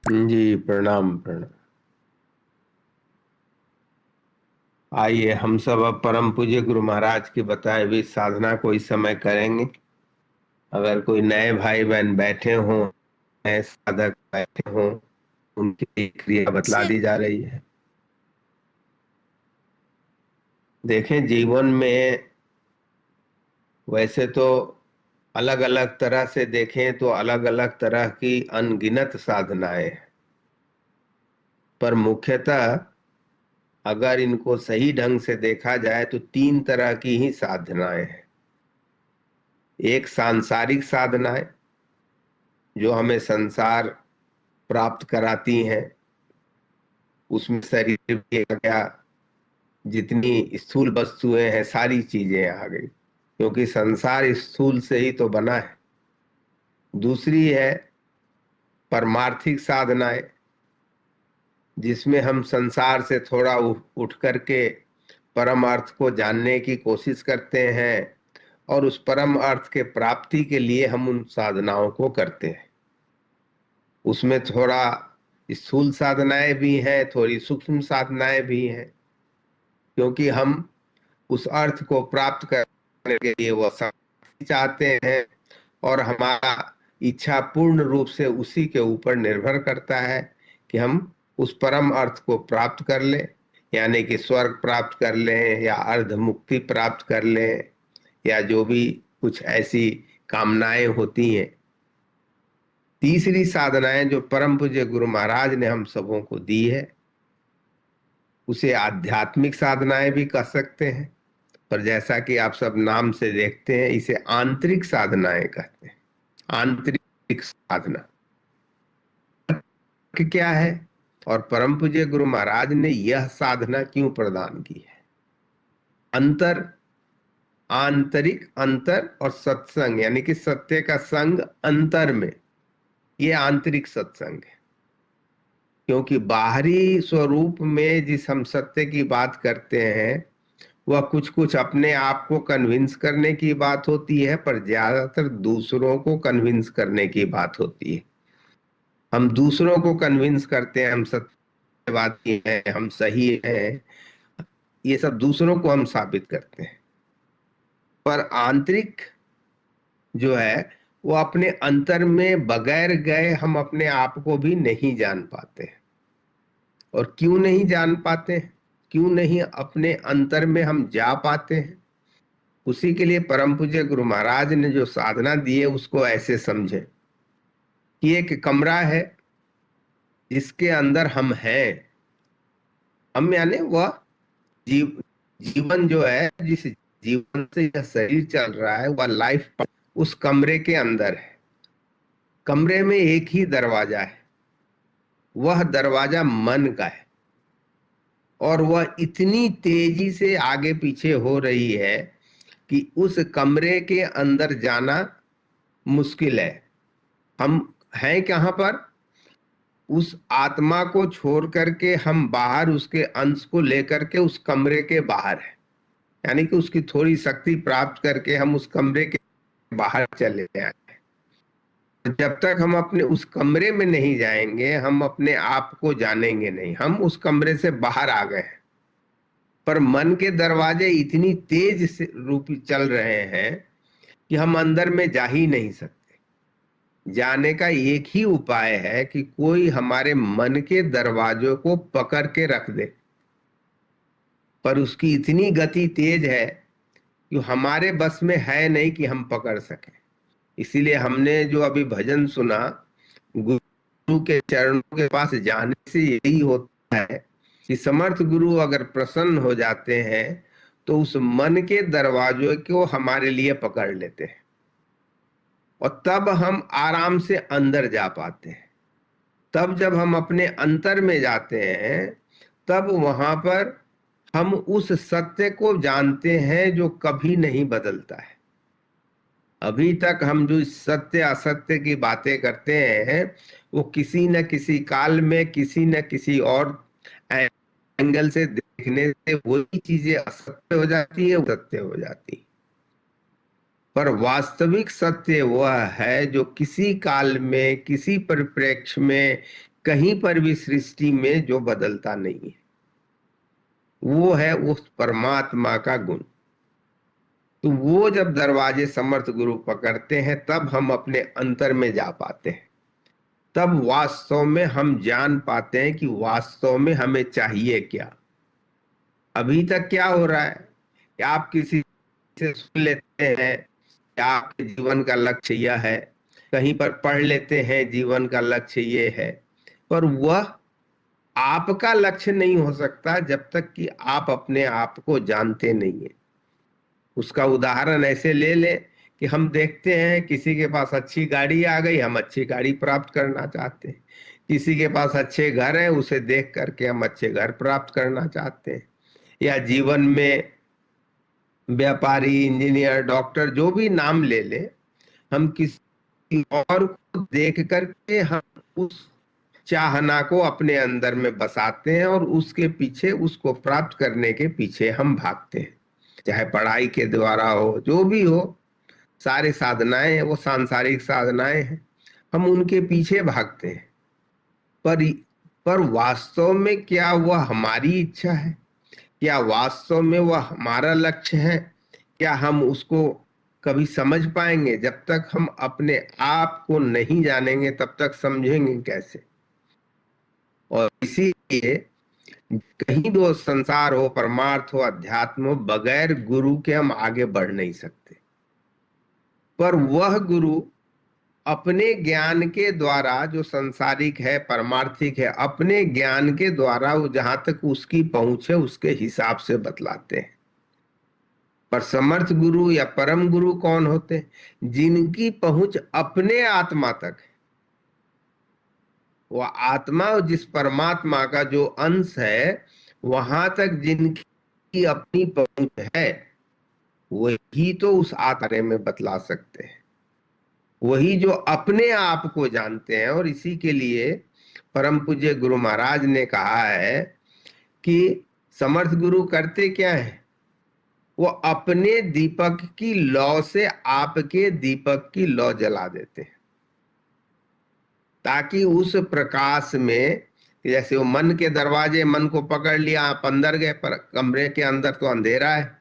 जी प्रणाम प्रणाम। आइए हम सब अब परम पूज्य गुरु महाराज की बताए हुई साधना को इस समय करेंगे। अगर कोई नए भाई बहन बैठे हों, नए साधक बैठे हों, उनकी क्रिया बतला दी जा रही है। देखें, जीवन में वैसे तो अलग अलग तरह से देखें तो अलग अलग तरह की अनगिनत साधनाएं हैं। पर मुख्यतः अगर इनको सही ढंग से देखा जाए तो तीन तरह की ही साधनाएं हैं। एक सांसारिक साधनाएं जो हमें संसार प्राप्त कराती हैं, उसमें शरीर भी आ गया, जितनी स्थूल वस्तुएं हैं सारी चीजें आ गई, क्योंकि संसार स्थूल से ही तो बना है। दूसरी है परमार्थिक साधनाएं, जिसमें हम संसार से थोड़ा उठ करके परम अर्थ को जानने की कोशिश करते हैं, और उस परम अर्थ के प्राप्ति के लिए हम उन साधनाओं को करते हैं। उसमें थोड़ा स्थूल साधनाएं भी हैं, थोड़ी सूक्ष्म साधनाएं भी हैं, क्योंकि हम उस अर्थ को प्राप्त करने के लिए वह शक्ति चाहते हैं, और हमारा इच्छा पूर्ण रूप से उसी के ऊपर निर्भर करता है कि हम उस परम अर्थ को प्राप्त कर लें, यानी कि स्वर्ग प्राप्त कर लें या अर्ध मुक्ति प्राप्त कर लें, या जो भी कुछ ऐसी कामनाएं होती हैं। तीसरी साधनाएं जो परम पूज्य गुरु महाराज ने हम सबों को दी है, उसे आध्यात्मिक साधनाएं भी कह सकते हैं, पर जैसा कि आप सब नाम से देखते हैं, इसे आंतरिक साधनाएं कहते हैं। आंतरिक साधना कि क्या है, और परम पूज्य गुरु महाराज ने यह साधना क्यों प्रदान की है। अंतर, आंतरिक अंतर और सत्संग, यानी कि सत्य का संग अंतर में, ये आंतरिक सत्संग है। क्योंकि बाहरी स्वरूप में जिस हम सत्य की बात करते हैं, वह कुछ कुछ अपने आप को कन्विंस करने की बात होती है, पर ज्यादातर दूसरों को कन्विंस करने की बात होती है। हम दूसरों को कन्विंस करते हैं हम सत्यवादी हैं, हम सही हैं, ये सब दूसरों को हम साबित करते हैं। पर आंतरिक जो है, वो अपने अंतर में बगैर गए हम अपने आप को भी नहीं जान पाते हैं। और क्यों नहीं जान पाते हैं, क्यों नहीं अपने अंतर में हम जा पाते हैं, उसी के लिए परम पूज्य गुरु महाराज ने जो साधना दी है उसको ऐसे समझे कि एक कमरा है जिसके अंदर हम हैं। हम यानी वह जीवन जो है, जिस जीवन से यह शरीर चल रहा है, वह लाइफ उस कमरे के अंदर है। कमरे में एक ही दरवाजा है, वह दरवाजा मन का है, और वह इतनी तेजी से आगे पीछे हो रही है कि उस कमरे के अंदर जाना मुश्किल है। हम हैं कहां पर, उस आत्मा को छोड़ करके हम बाहर उसके अंश को लेकर के उस कमरे के बाहर है, यानी कि उसकी थोड़ी शक्ति प्राप्त करके हम उस कमरे के बाहर चले आए। जब तक हम अपने उस कमरे में नहीं जाएंगे, हम अपने आप को जानेंगे नहीं। हम उस कमरे से बाहर आ गए हैं, पर मन के दरवाजे इतनी तेज से रूप चल रहे हैं कि हम अंदर में जा ही नहीं सकते। जाने का एक ही उपाय है कि कोई हमारे मन के दरवाजों को पकड़ के रख दे, पर उसकी इतनी गति तेज है कि हमारे बस में है नहीं कि हम पकड़ सकें। इसीलिए हमने जो अभी भजन सुना, गुरु के चरणों के पास जाने से यही होता है कि समर्थ गुरु अगर प्रसन्न हो जाते हैं तो उस मन के दरवाजों को हमारे लिए पकड़ लेते हैं, और तब हम आराम से अंदर जा पाते हैं। तब जब हम अपने अंतर में जाते हैं, तब वहां पर हम उस सत्य को जानते हैं जो कभी नहीं बदलता है। अभी तक हम जो सत्य असत्य की बातें करते हैं, वो किसी न किसी काल में किसी न किसी और एंगल से देखने से वही चीजें असत्य हो जाती है, सत्य हो जाती है। पर वास्तविक सत्य वह है जो किसी काल में, किसी परिप्रेक्ष्य में, कहीं पर भी सृष्टि में जो बदलता नहीं है, वो है उस परमात्मा का गुण। तो वो जब दरवाजे समर्थ गुरु पकड़ते हैं तब हम अपने अंतर में जा पाते हैं, तब वास्तव में हम जान पाते हैं कि वास्तव में हमें चाहिए क्या। अभी तक क्या हो रहा है कि आप किसी से सुन लेते हैं कि आपके जीवन का लक्ष्य यह है, कहीं पर पढ़ लेते हैं जीवन का लक्ष्य ये है, पर वह आपका लक्ष्य नहीं हो सकता जब तक कि आप अपने आप को जानते नहीं है। उसका उदाहरण ऐसे ले ले कि हम देखते हैं किसी के पास अच्छी गाड़ी आ गई, हम अच्छी गाड़ी प्राप्त करना चाहते हैं। किसी के पास अच्छे घर है, उसे देख करके हम अच्छे घर प्राप्त करना चाहते हैं। या जीवन में व्यापारी, इंजीनियर, डॉक्टर, जो भी नाम ले ले, हम किसी और को देख करके हम उस चाहना को अपने अंदर में बसाते हैं और उसके पीछे, उसको प्राप्त करने के पीछे हम भागते हैं। चाहे पढ़ाई के द्वारा हो, जो भी हो, सारे साधनाएं हैं वो सांसारिक साधनाएं हैं, हम उनके पीछे भागते हैं। पर पर वास्तव में क्या वह हमारी इच्छा है? क्या वास्तव में वह हमारा लक्ष्य है? क्या हम उसको कभी समझ पाएंगे? जब तक हम अपने आप को नहीं जानेंगे तब तक समझेंगे कैसे? और इसीलिए कहीं दो संसार हो, परमार्थ हो, अध्यात्म हो, बगैर गुरु के हम आगे बढ़ नहीं सकते। पर वह गुरु अपने ज्ञान के द्वारा, जो संसारिक है, परमार्थिक है, अपने ज्ञान के द्वारा वो जहां तक उसकी पहुंच है उसके हिसाब से बतलाते हैं। पर समर्थ गुरु या परम गुरु कौन होते हैं? जिनकी पहुंच अपने आत्मा तक है। वह आत्मा और जिस परमात्मा का जो अंश है, वहां तक जिनकी अपनी पहुंच है, वही तो उस आत्मा में बतला सकते हैं, वही जो अपने आप को जानते हैं। और इसी के लिए परम पूज्य गुरु महाराज ने कहा है कि समर्थ गुरु करते क्या है? वो अपने दीपक की लौ से आपके दीपक की लौ जला देते हैं, ताकि उस प्रकाश में, जैसे वो मन के दरवाजे, मन को पकड़ लिया, आप अंदर गए, पर कमरे के अंदर तो अंधेरा है,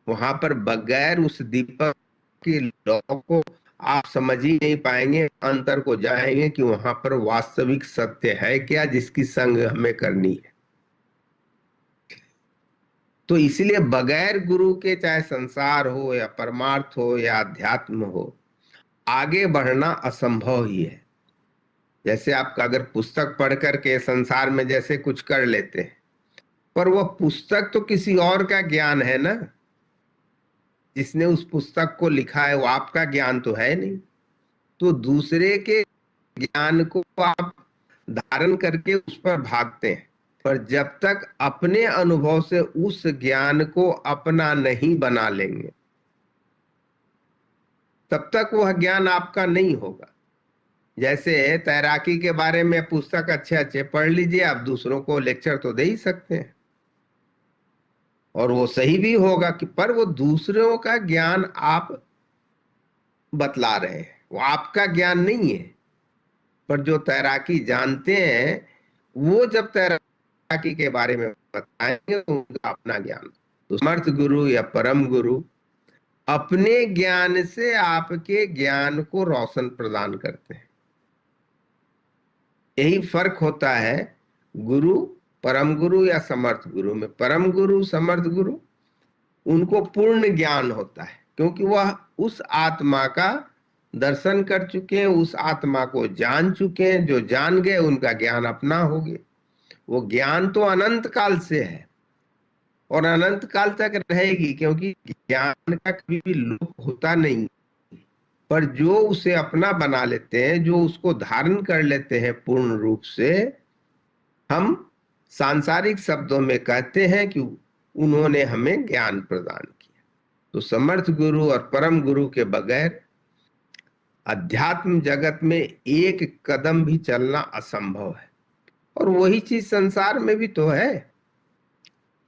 वहां पर बगैर उस दीपक की लौ को आप समझ ही नहीं पाएंगे, अंतर को जाएंगे कि वहां पर वास्तविक सत्य है क्या जिसकी संग हमें करनी है। तो इसलिए बगैर गुरु के, चाहे संसार हो या परमार्थ हो या अध्यात्म हो, आगे बढ़ना असंभव ही है। जैसे आप अगर पुस्तक पढ़ करके संसार में जैसे कुछ कर लेते हैं, पर वह पुस्तक तो किसी और का ज्ञान है ना, जिसने उस पुस्तक को लिखा है वो आपका ज्ञान तो है नहीं। तो दूसरे के ज्ञान को आप धारण करके उस पर भागते हैं, पर जब तक अपने अनुभव से उस ज्ञान को अपना नहीं बना लेंगे तब तक वह ज्ञान आपका नहीं होगा। जैसे तैराकी के बारे में पुस्तक अच्छे अच्छे पढ़ लीजिए, आप दूसरों को लेक्चर तो दे ही सकते हैं और वो सही भी होगा कि, पर वो दूसरों का ज्ञान आप बतला रहे हैं, वो आपका ज्ञान नहीं है। पर जो तैराकी जानते हैं, वो जब तैराकी के बारे में बताएंगे तो उनका अपना ज्ञान। तो समर्थ गुरु या परम गुरु अपने ज्ञान से आपके ज्ञान को रोशन प्रदान करते हैं। यही फर्क होता है गुरु, परम गुरु या समर्थ गुरु में। परम गुरु, समर्थ गुरु, उनको पूर्ण ज्ञान होता है, क्योंकि वह उस आत्मा का दर्शन कर चुके हैं, उस आत्मा को जान चुके हैं। जो जान गए उनका ज्ञान अपना हो गया। वो ज्ञान तो अनंत काल से है और अनंत काल तक रहेगी, क्योंकि ज्ञान का कभी भी लोप होता नहीं। पर जो उसे अपना बना लेते हैं, जो उसको धारण कर लेते हैं पूर्ण रूप से, हम सांसारिक शब्दों में कहते हैं कि उन्होंने हमें ज्ञान प्रदान किया। तो समर्थ गुरु और परम गुरु के बगैर अध्यात्म जगत में एक कदम भी चलना असंभव है। और वही चीज संसार में भी तो है,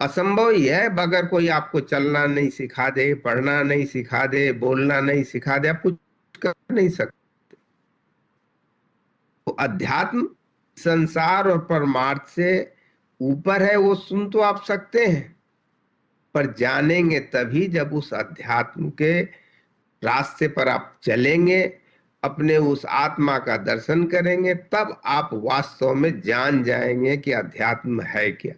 असंभव ही है। बगैर कोई आपको चलना नहीं सिखा दे, पढ़ना नहीं सिखा दे, बोलना नहीं सिखा दे, आप कुछ कर नहीं सकते। तो अध्यात्म संसार और परमार्थ से ऊपर है, वो सुन तो आप सकते हैं, पर जानेंगे तभी जब उस अध्यात्म के रास्ते पर आप चलेंगे, अपने उस आत्मा का दर्शन करेंगे, तब आप वास्तव में जान जाएंगे कि अध्यात्म है क्या।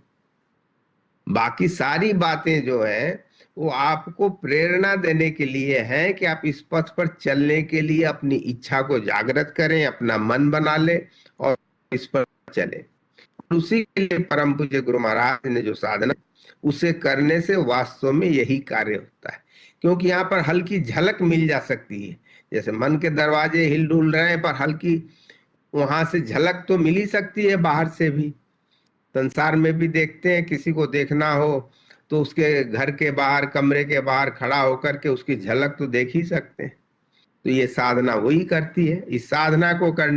बाकी सारी बातें जो हैं वो आपको प्रेरणा देने के लिए हैं कि आप इस पथ पर चलने के लिए अपनी इच्छा को जागृत करें, अपना मन बना लें और इस पर चले। उसी के लिए परम पूज्य गुरु महाराज ने जो साधना, उसे करने से वास्तव में यही कार्य होता है। क्योंकि यहाँ पर हल्की झलक मिल जा सकती है, जैसे मन के दरवाजे हिल डुल रहे हैं, पर हल्की वहां से झलक तो मिल ही सकती है बाहर से भी। संसार में भी देखते हैं, किसी को देखना हो तो उसके घर के बाहर, कमरे के बाहर खड़ा होकर के उसकी झलक तो देख ही सकते हैं। तो ये साधना वही करती है। इस साधना को करने